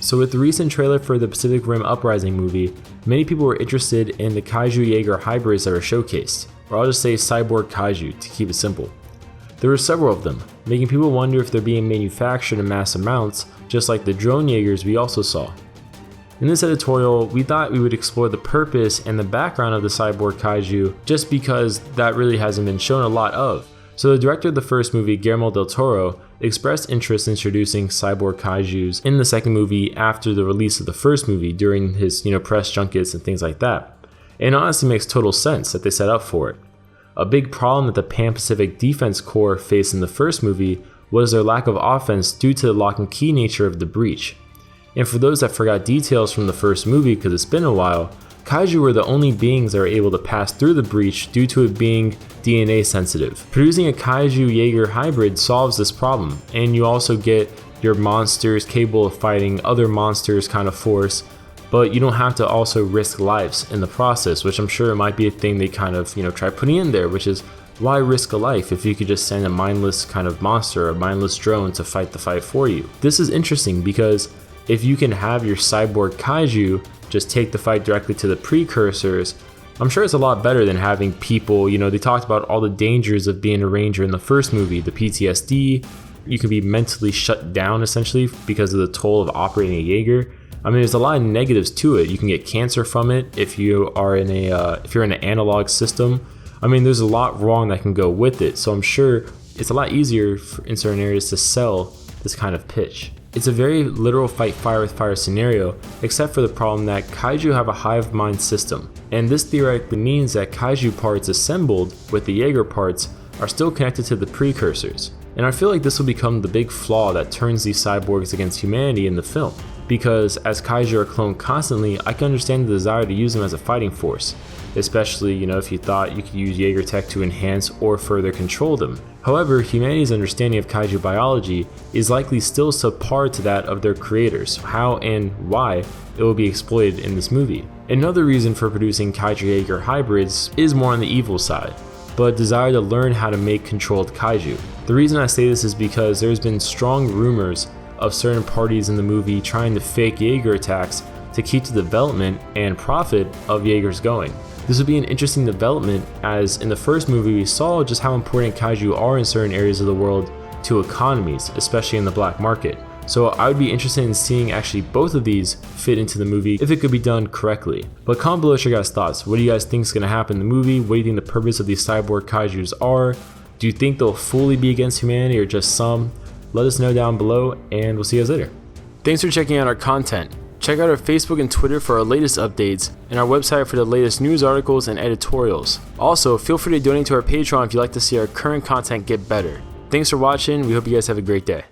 So with the recent trailer for the Pacific Rim Uprising movie, many people were interested in the Kaiju-Jaeger hybrids that were showcased, or I'll just say cyborg kaiju to keep it simple. There were several of them, making people wonder if they're being manufactured in mass amounts, just like the drone Jaegers we also saw. In this editorial, we thought we would explore the purpose and the background of the cyborg kaiju, just because that really hasn't been shown a lot of. So the director of the first movie, Guillermo del Toro, expressed interest in introducing cyborg kaijus in the second movie after the release of the first movie during his press junkets and things like that. And it honestly makes total sense that they set up for it. A big problem that the Pan-Pacific Defense Corps faced in the first movie was their lack of offense due to the lock and key nature of the breach. And for those that forgot details from the first movie because it's been a while, kaiju were the only beings that were able to pass through the breach due to it being DNA sensitive. Producing a Kaiju-Jaeger hybrid solves this problem, and you also get your monsters capable of fighting other monsters kind of force, but you don't have to also risk lives in the process, which I'm sure might be a thing they kind of try putting in there, which is why risk a life if you could just send a mindless kind of monster, a mindless drone to fight the fight for you. This is interesting because if you can have your cyborg kaiju just take the fight directly to the precursors, I'm sure it's a lot better than having people, they talked about all the dangers of being a ranger in the first movie, the PTSD, you can be mentally shut down essentially because of the toll of operating a Jaeger. I mean, there's a lot of negatives to it. You can get cancer from it if you are in if you're in an analog system. I mean, there's a lot wrong that can go with it. So I'm sure it's a lot easier in certain areas to sell this kind of pitch. It's a very literal fight fire with fire scenario, except for the problem that kaiju have a hive mind system, and this theoretically means that kaiju parts assembled with the Jaeger parts are still connected to the precursors. And I feel like this will become the big flaw that turns these cyborgs against humanity in the film, because as kaiju are cloned constantly, I can understand the desire to use them as a fighting force, especially if you thought you could use Jaeger tech to enhance or further control them. However, humanity's understanding of kaiju biology is likely still subpar to that of their creators, how and why it will be exploited in this movie. Another reason for producing Kaiju-Jaeger hybrids is more on the evil side, but a desire to learn how to make controlled kaiju. The reason I say this is because there's been strong rumors of certain parties in the movie trying to fake Jaeger attacks to keep the development and profit of Jaegers going. This would be an interesting development, as in the first movie we saw just how important kaiju are in certain areas of the world to economies, especially in the black market. So I would be interested in seeing actually both of these fit into the movie if it could be done correctly. But comment below your guys' thoughts. What do you guys think is going to happen in the movie? What do you think the purpose of these cyborg kaijus are? Do you think they'll fully be against humanity or just some? Let us know down below, and we'll see you guys later. Thanks for checking out our content. Check out our Facebook and Twitter for our latest updates, and our website for the latest news articles and editorials. Also, feel free to donate to our Patreon if you'd like to see our current content get better. Thanks for watching. We hope you guys have a great day.